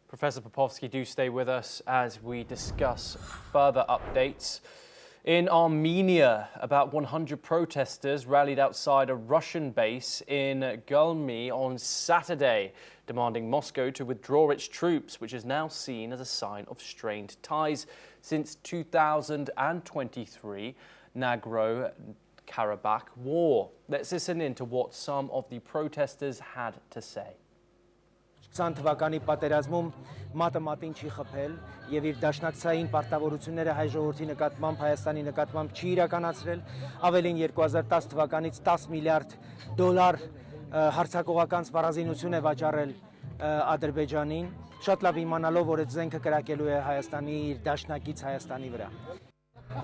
Professor Popovsky, do stay with us as we discuss further updates. In Armenia, about 100 protesters rallied outside a Russian base in Gyumri on Saturday, demanding Moscow to withdraw its troops, which is now seen as a sign of strained ties since 2023 Nagorno-Karabakh war. Let's listen in to what some of the protesters had to say. 20 թվականի պատերազմում մատը մատին չի խփել եւ իր դաշնակցային պարտավորությունները հայ ժողովրդի նկատմամբ Հայաստանի նկատմամբ չի իրականացրել ավելին 2010 թվականից 10 միլիարդ դոլար հարցակողական սպառազինություն է վաճառել Ադրբեջանին շատ լավ իմանալով որ այդ զենքը կրակելու է Հայաստանի իր դաշնակից Հայաստանի վրա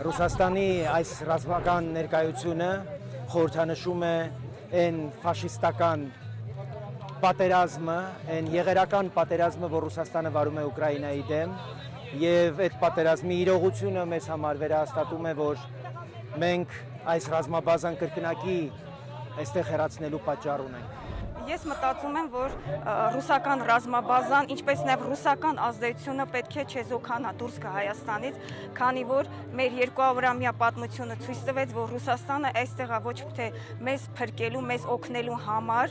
Ռուսաստանի այս ռազմական ներկայությունը խորհրդանշում է այն ֆաշիստական պատերազմը, այն եղերական պատերազմը, որ Ռուսաստանը վարում է Ուկրաինայի դեմ, եւ այդ պատերազմի իրողությունը մեզ համար վերահաստատում է, որ մենք այս ռազմաբազան կրկնակի այստեղ հեռացնելու պատճառ ունենք։ Ես մտածում եմ, որ ռուսական ռազմաբազան, ինչպես նաև ռուսական ազդեցությունը պետք է չեզոքանա դուրս գա Հայաստանից, քանի որ մեր 200-ամյա պատմությունը ցույց տվեց, որ Ռուսաստանը այստեղ է ոչ թե մեզ փրկելու, մեզ օգնելու համար,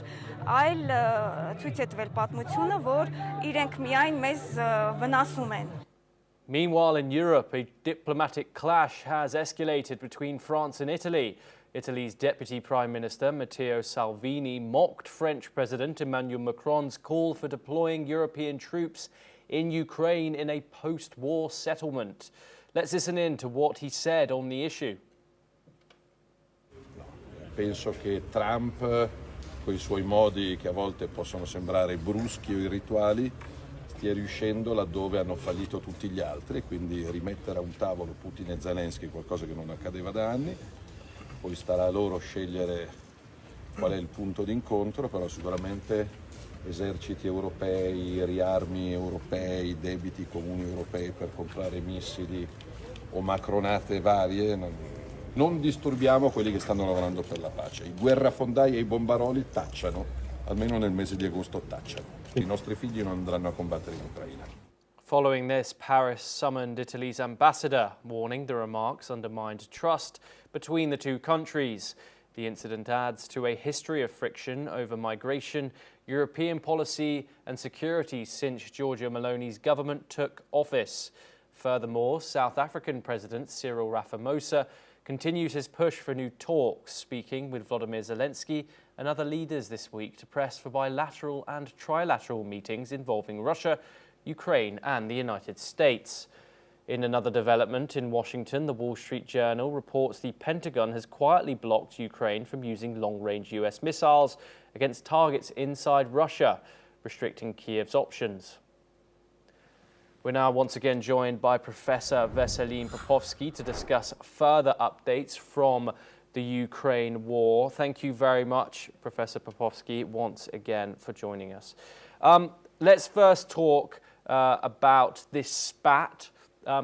այլ ցույց է տվել պատմությունը, որ իրենք միայն մեզ վնասում են։ Meanwhile, in Europe, a diplomatic clash has escalated between France and Italy. Italy's Deputy Prime Minister Matteo Salvini mocked French President Emmanuel Macron's call for deploying European troops in Ukraine in a post-war settlement. Let's listen in to what he said on the issue. Penso che Trump, con i suoi modi che a volte possono sembrare bruschi o irrituali, stia riuscendo laddove hanno fallito tutti gli altri, quindi rimettere a un tavolo Putin e Zelensky, qualcosa che non accadeva da anni. Poi starà a loro scegliere qual è il punto d'incontro, però sicuramente eserciti europei, riarmi europei, debiti comuni europei per comprare missili o macronate varie, non disturbiamo quelli che stanno lavorando per la pace. I guerrafondai e i bombaroli tacciano, almeno nel mese di agosto tacciano. I nostri figli non andranno a combattere in Ucraina. Following this, Paris summoned Italy's ambassador, warning the remarks undermined trust between the two countries. The incident adds to a history of friction over migration, European policy and security since Giorgia Meloni's government took office. Furthermore, South African President Cyril Ramaphosa continues his push for new talks, speaking with Volodymyr Zelensky and other leaders this week to press for bilateral and trilateral meetings involving Russia, Ukraine and the United States. In another development in Washington, the Wall Street Journal reports the Pentagon has quietly blocked Ukraine from using long-range US missiles against targets inside Russia, restricting Kiev's options. We're now once again joined by Professor Veselin Popovsky to discuss further updates from the Ukraine war. Thank you very much, Professor Popovsky, once again for joining us. Let's first talk about this spat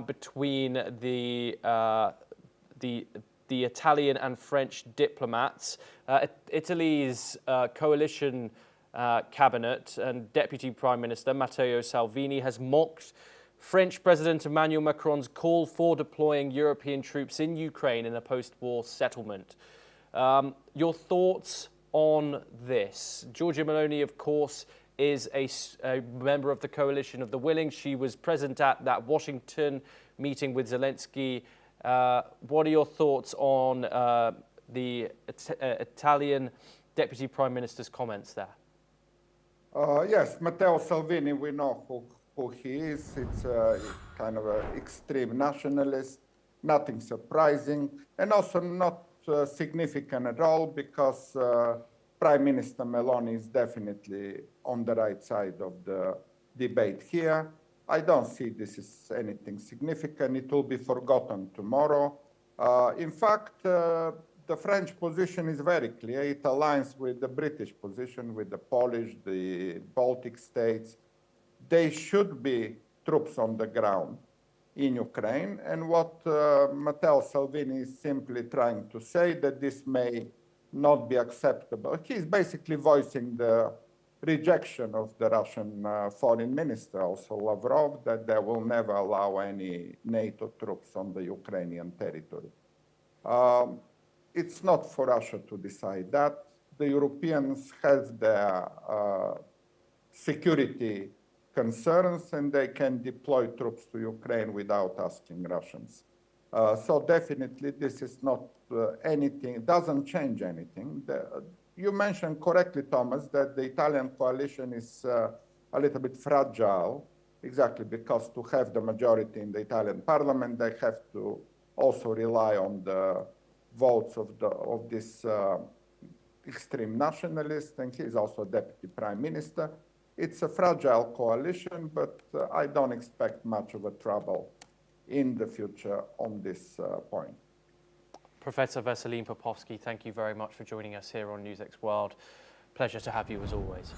between the Italian and French diplomats. Italy's coalition cabinet and Deputy Prime Minister Matteo Salvini has mocked French President Emmanuel Macron's call for deploying European troops in Ukraine in a post-war settlement. Your thoughts on this? Giorgia Meloni, of course, is a member of the coalition of the willing. She was present at that Washington meeting with Zelensky. What are your thoughts on the Italian Deputy Prime Minister's comments there? Yes, Matteo Salvini, we know who he is. It's kind of an extreme nationalist, nothing surprising, and also not significant at all because Prime Minister Meloni is definitely on the right side of the debate here. I don't see this as anything significant. It will be forgotten tomorrow. In fact, the French position is very clear. It aligns with the British position, with the Polish, the Baltic states. There should be troops on the ground in Ukraine. And what Matteo Salvini is simply trying to say that this may not be acceptable. He's basically voicing the rejection of the Russian foreign minister, also Lavrov, that they will never allow any NATO troops on the Ukrainian territory. It's not for Russia to decide that. The Europeans have their security concerns, and they can deploy troops to Ukraine without asking Russians. So definitely this is not anything, doesn't change anything. You mentioned correctly, Thomas, that the Italian coalition is a little bit fragile, exactly because to have the majority in the Italian parliament, they have to also rely on the votes of this extreme nationalist, and he's also deputy prime minister. It's a fragile coalition, but I don't expect much of a trouble in the future on this point. Professor Veselin Popovsky, thank you very much for joining us here on NewsX World. Pleasure to have you as always.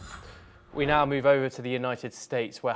We now move over to the United States, where